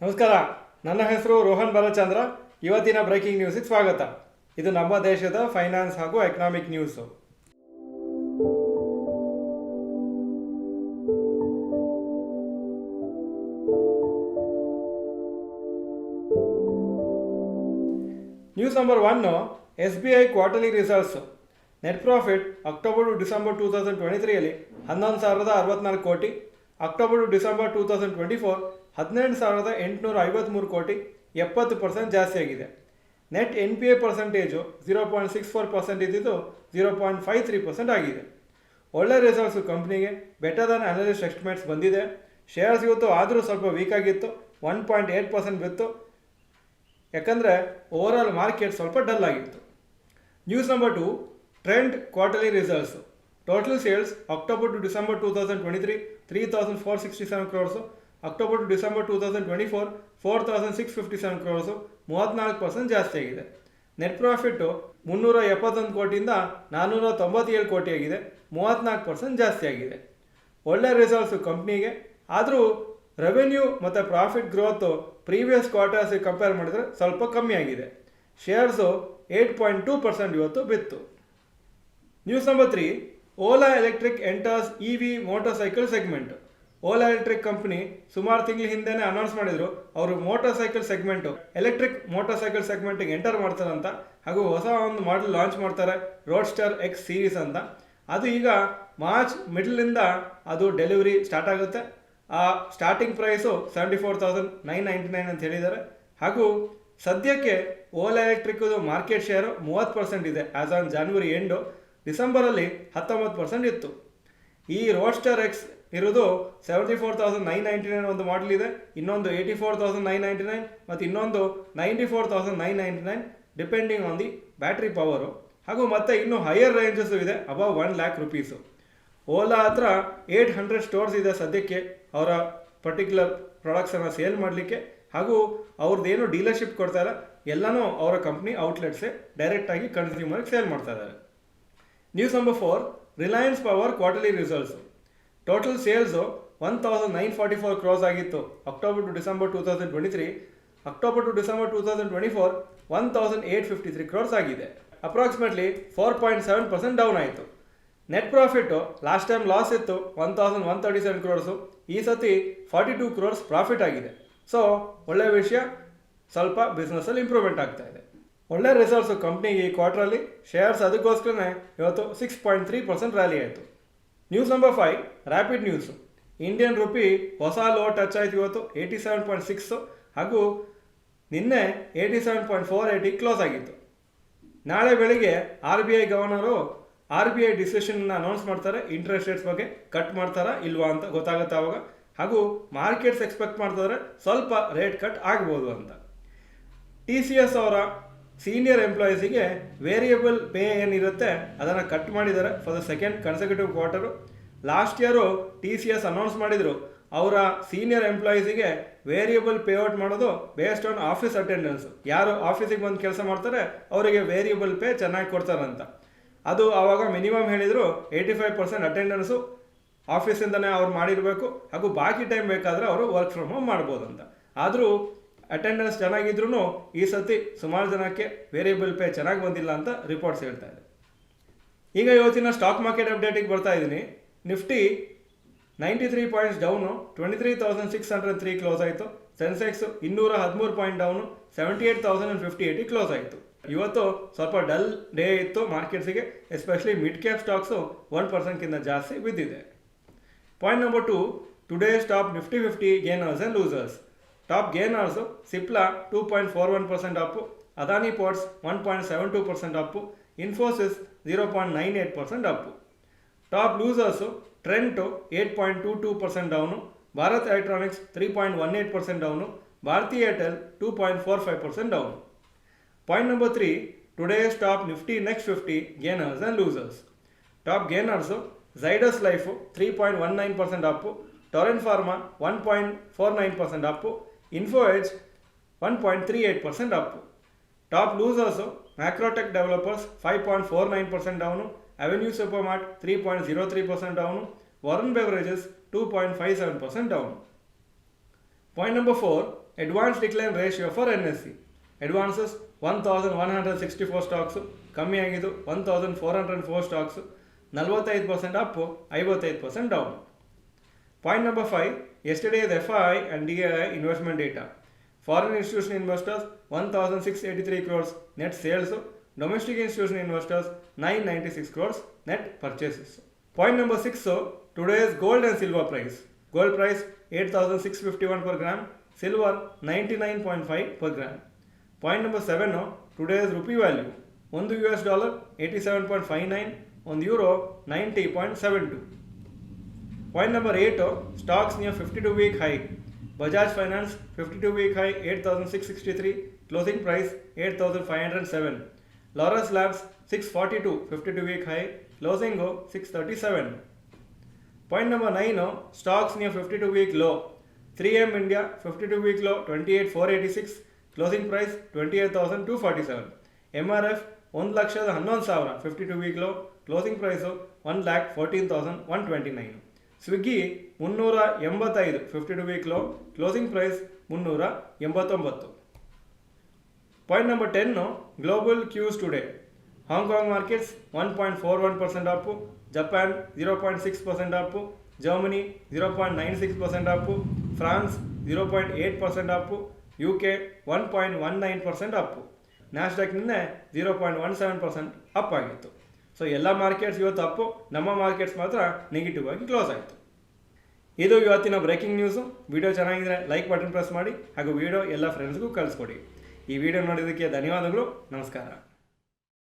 ನಮಸ್ಕಾರ. ನನ್ನ ಹೆಸರು ರೋಹನ್ ಬಾಲಚಂದ್ರ. ಇವತ್ತಿನ ಬ್ರೇಕಿಂಗ್ ನ್ಯೂಸಿಗೆ ಸ್ವಾಗತ. ಇದು ನಮ್ಮ ದೇಶದ ಫೈನಾನ್ಸ್ ಹಾಗೂ economic news. News number 1, SBI quarterly results. Net profit October to December 2023ಯಲ್ಲಿ 11,064 ಕೋಟಿ, ಅಕ್ಟೋಬರ್ ಟು ಡಿಸೆಂಬರ್ 2024 18,853 ಕೋಟಿ, 70% ಜಾಸ್ತಿ ಆಗಿದೆ. ನೆಟ್ NPA ಪರ್ಸೆಂಟೇಜು 0.64% ಇದ್ದಿದ್ದು 0.53% ಆಗಿದೆ. ಒಳ್ಳೆ ರಿಸಲ್ಟ್ಸು ಕಂಪ್ನಿಗೆ. ಬೆಟರ್ ದನ್ ಅನಲಿಸ್ಟ್ ಎಸ್ಟಿಮೇಟ್ಸ್ ಬಂದಿದೆ. ಶೇರ್ಸ್ ಇವತ್ತು ಆದರೂ ಸ್ವಲ್ಪ ವೀಕ್ ಆಗಿತ್ತು, 1.8% ಬಿತ್ತು. ಯಾಕಂದರೆ ಓವರಾಲ್ ಮಾರ್ಕೆಟ್ ಸ್ವಲ್ಪ ಡಲ್ ಆಗಿತ್ತು. News number 2, Trent quarterly results. Total sales October to December 2023 3,467 crores, October to December 2024 4,657 crores, 34% ಜಾಸ್ತಿ ಆಗಿದೆ. ನೆಟ್ ಪ್ರಾಫಿಟ್ಟು 371 ಕೋಟಿಯಿಂದ 497 ಕೋಟಿ ಆಗಿದೆ, 34% ಜಾಸ್ತಿ ಆಗಿದೆ. ಒಳ್ಳೆ ರಿಸಲ್ಟ್ಸು ಕಂಪ್ನಿಗೆ. ಆದರೂ ರೆವೆನ್ಯೂ ಮತ್ತು ಪ್ರಾಫಿಟ್ ಗ್ರೋತು ಪ್ರೀವಿಯಸ್ ಕ್ವಾರ್ಟರ್ಸಿಗೆ ಕಂಪೇರ್ ಮಾಡಿದರೆ ಸ್ವಲ್ಪ ಕಮ್ಮಿ ಆಗಿದೆ. ಶೇರ್ಸು 8.2% ಇವತ್ತು ಬಿತ್ತು. News number 3, Ola electric enters EV motor cycle segment. Ola electric company ಸುಮಾರು ತಿಂಗಳ ಹಿಂದೆನೇ ಅನೌನ್ಸ್ ಮಾಡಿದರು ಅವರು motor cycle segment, electric motor cycle ಸೆಗ್ಮೆಂಟಿಗೆ ಎಂಟರ್ ಮಾಡ್ತಾರಂತ. ಹಾಗೂ ಹೊಸ ಒಂದು ಮಾಡೆಲ್ ಲಾಂಚ್ ಮಾಡ್ತಾರೆ, ರೋಡ್ಸ್ಟರ್ X ಸೀರೀಸ್ ಅಂತ. ಅದು ಈಗ ಮಾರ್ಚ್ ಮಿಡ್ಲಿಂದ ಅದು ಡೆಲಿವರಿ ಸ್ಟಾರ್ಟ್ ಆಗುತ್ತೆ. ಆ ಸ್ಟಾರ್ಟಿಂಗ್ ಪ್ರೈಸು 74,999 ಅಂತ ಹೇಳಿದ್ದಾರೆ. ಹಾಗೂ ಸದ್ಯಕ್ಕೆ ಓಲಾ ಎಲೆಕ್ಟ್ರಿಕ್ದು ಮಾರ್ಕೆಟ್ ಶೇರು 30% ಇದೆ ಆ್ಯಸ್ ಆನ್ ಜಾನ್ವರಿ ಎಂಡು. ಡಿಸೆಂಬರಲ್ಲಿ 19% ಇತ್ತು. ಈ ರೋಡ್ಸ್ಟರ್ X ಇರೋದು 74,999 ಒಂದು ಮಾಡೆಲ್ ಇದೆ, ಇನ್ನೊಂದು 84,999 ಮತ್ತು ಇನ್ನೊಂದು 94,999 depending on the battery power. ಹಾಗೂ ಮತ್ತೆ ಇನ್ನೂ ಹೈಯರ್ ರೇಂಜಸ್ಸು ಇದೆ, ಅಬವ್ 1,00,000 ರುಪೀಸು. ಓಲಾ ಹತ್ರ 800 ಸ್ಟೋರ್ಸ್ ಇದೆ ಸದ್ಯಕ್ಕೆ ಅವರ ಪರ್ಟಿಕ್ಯುಲರ್ ಪ್ರಾಡಕ್ಟ್ಸನ್ನು ಸೇಲ್ ಮಾಡಲಿಕ್ಕೆ. ಹಾಗೂ ಅವ್ರದ್ದೇನು ಡೀಲರ್ಶಿಪ್ ಕೊಡ್ತಾರೆ ಎಲ್ಲನೂ ಅವರ ಕಂಪ್ನಿ ಔಟ್ಲೆಟ್ಸೇ ಡೈರೆಕ್ಟಾಗಿ ಕನ್ಸ್ಯೂಮರ್ಗೆ ಸೇಲ್ ಮಾಡ್ತಾ ಇದ್ದಾರೆ. News number 4, Reliance power quarterly results. Total sales 1,944 crores ಆಗಿತ್ತು October to December 2023. October to December 2024 1,853 crores ಆಗಿದೆ. ಅಪ್ರಾಕ್ಸಿಮೇಟ್ಲಿ 4.7% ಡೌನ್ ಆಯಿತು. Net profit last time loss ಇತ್ತು 1,137 ಕ್ರೋರ್ಸು, ಈ ಸತಿ 42 ಕ್ರೋರ್ಸ್ ಪ್ರಾಫಿಟ್ ಆಗಿದೆ. ಸೊ ಒಳ್ಳೆ ವಿಷಯ, ಸ್ವಲ್ಪ ಬಿಸ್ನೆಸ್ಸಲ್ಲಿ ಇಂಪ್ರೂವ್ಮೆಂಟ್ ಆಗ್ತಾ ಇದೆ. ಒಳ್ಳೆ ರಿಸಲ್ಟ್ಸು ಕಂಪ್ನಿಗೆ ಈ ಕ್ವಾರ್ಟ್ರಲ್ಲಿ. ಶೇರ್ಸ್ ಅದಕ್ಕೋಸ್ಕರನೇ ಇವತ್ತು 6.3% ರ್ಯಾಲಿ ಆಯಿತು. News number 5, rapid news. Indian rupee ಹೊಸ ಲೋ ಟಚ್ ಆಯಿತು ಇವತ್ತು 87.6 ಹಾಗೂ ನಿನ್ನೆ 87.480 ಕ್ಲೋಸ್ ಆಗಿತ್ತು. ನಾಳೆ ಬೆಳಿಗ್ಗೆ RBI ಗವರ್ನರು RBI ಡಿಸಿಷನ್ನ ಅನೌನ್ಸ್ ಮಾಡ್ತಾರೆ. ಇಂಟ್ರೆಸ್ಟ್ ರೇಟ್ಸ್ ಬಗ್ಗೆ ಕಟ್ ಮಾಡ್ತಾರಾ ಇಲ್ವಾ ಅಂತ ಗೊತ್ತಾಗುತ್ತೆ ಆವಾಗ. ಹಾಗೂ ಮಾರ್ಕೆಟ್ಸ್ ಎಕ್ಸ್ಪೆಕ್ಟ್ ಮಾಡ್ತಿದ್ರೆ ಸ್ವಲ್ಪ ರೇಟ್ ಕಟ್ ಆಗ್ಬೋದು ಅಂತ. TCS ಅವರ ಸೀನಿಯರ್ ಎಂಪ್ಲಾಯೀಸಿಗೆ ವೇರಿಯಬಲ್ ಪೇ ಏನಿರುತ್ತೆ ಅದನ್ನು ಕಟ್ ಮಾಡಿದ್ದಾರೆ for the second ಕನ್ಸೆಕ್ಯೂಟಿವ್ quarter. Last year TCS announce ಮಾಡಿದರು ಅವರ ಸೀನಿಯರ್ ಎಂಪ್ಲಾಯೀಸಿಗೆ ವೇರಿಯಬಲ್ ಪೇಔಟ್ ಮಾಡೋದು ಬೇಸ್ಡ್ ಆನ್ ಆಫೀಸ್ ಅಟೆಂಡೆನ್ಸು. ಯಾರು ಆಫೀಸಿಗೆ ಬಂದು ಕೆಲಸ ಮಾಡ್ತಾರೆ ಅವರಿಗೆ ವೇರಿಯಬಲ್ ಪೇ ಚೆನ್ನಾಗಿ ಕೊಡ್ತಾರಂತ. ಅದು ಆವಾಗ ಮಿನಿಮಮ್ ಹೇಳಿದರು 85% ಅಟೆಂಡೆನ್ಸು ಆಫೀಸಿಂದನೇ ಅವ್ರು ಮಾಡಿರಬೇಕು. ಹಾಗೂ ಬಾಕಿ ಟೈಮ್ ಬೇಕಾದರೆ ಅವರು ವರ್ಕ್ ಫ್ರಮ್ ಹೋಮ್ ಮಾಡ್ಬೋದು ಅಂತ. ಆದರೂ ಅಟೆಂಡೆನ್ಸ್ ಚೆನ್ನಾಗಿದ್ರೂ ಈ ಸತಿ ಸುಮಾರು ಜನಕ್ಕೆ ವೇರಿಯಬಲ್ ಪೇ ಚೆನ್ನಾಗಿ ಬಂದಿಲ್ಲ ಅಂತ ರಿಪೋರ್ಟ್ಸ್ ಹೇಳ್ತಾ ಇದೆ. ಈಗ ಇವತ್ತಿನ ಸ್ಟಾಕ್ ಮಾರ್ಕೆಟ್ ಅಪ್ಡೇಟಿಗೆ ಬರ್ತಾ ಇದ್ದೀನಿ. ನಿಫ್ಟಿ 93 ಪಾಯಿಂಟ್ಸ್ ಡೌನು 23,603 ಕ್ಲೋಸ್ ಆಯಿತು. ಸೆನ್ಸೆಕ್ಸ್ 213 ಪಾಯಿಂಟ್ ಡೌನು 78,058 ಕ್ಲೋಸ್ ಆಯಿತು. ಇವತ್ತು ಸ್ವಲ್ಪ ಡಲ್ ಡೇ ಇತ್ತು ಮಾರ್ಕೆಟ್ಸಿಗೆ, ಎಸ್ಪೆಷಲಿ ಮಿಡ್ ಕ್ಯಾಪ್ ಸ್ಟಾಕ್ಸು 1%ಕಿಂತ ಜಾಸ್ತಿ ಬಿದ್ದಿದೆ. Point number 2, today's top Nifty 50 gainers and losers. Top gainers Cipla 2.41% up, Adani ports 1.72% up, Infosys 0.98% up. Top losers Trent 8.22% down, Bharat electronics 3.18% down, Bharti Airtel 2.45% down. Point number 3, today's top Nifty next 50 gainers and losers. Top gainers Zydus life 3.19% up, Torrent pharma 1.49% up, Info edge 1.38% Appu. Top losers Macrotech developers 5.49% down, avenue super mart 3.03% down, Warren beverages 2.57% down. Point number 4, advance decline ratio for NSE. Advances 1164 stocks, ಕಮ್ಮಿ ಆಗಿದ್ದು 1404 stocks, 45% Appu, 55% down. Point number 5, yesterday's FI and DAI investment data. Foreign institutional investors 1683 crores net sales, domestic institutional investors 996 crores net purchases. Point number 6, today's gold and silver price. Gold price 8651 per gram, silver 99.5 per gram. Point number 7, today's rupee value. $1 87.59, €1 90.72. Point number 8, stocks near 52-week high. Bajaj Finance 52-week high 8,663, closing price 8,507. Laurus Labs 642, 52-week high, closing 637. Point number 9, stocks near 52-week low. 3M India 52-week low 28,486, closing price 28,247. MRF 1,11,000, 52-week low, closing price 1,14,129. Swiggy 385, 52-week low, closing price 389. Point number 10, global cues today. Hong Kong markets 1.41% up, Japan 0.6% up, Germany 0.96% up, France 0.8% up, UK 1.19% up. Nasdaq ನಿನ್ನೆ 0.17% up ಆಗಿತ್ತು. So ಎಲ್ಲ markets ಇವತ್ತು ಅಪ್ಪು, ನಮ್ಮ markets ಮಾತ್ರ negative ಆಗಿ close ಆಯಿತು. ಇದು ಇವತ್ತಿನ ಬ್ರೇಕಿಂಗ್ ನ್ಯೂಸು. ವಿಡಿಯೋ ಚೆನ್ನಾಗಿದ್ರೆ ಲೈಕ್ ಬಟನ್ ಪ್ರೆಸ್ ಮಾಡಿ ಹಾಗೂ ವಿಡಿಯೋ ಎಲ್ಲ ಫ್ರೆಂಡ್ಸ್ಗೂ ಕಳಿಸ್ಕೊಡಿ. ಈ ವಿಡಿಯೋ ನೋಡಿದ್ದಕ್ಕೆ ಧನ್ಯವಾದಗಳು. ನಮಸ್ಕಾರ.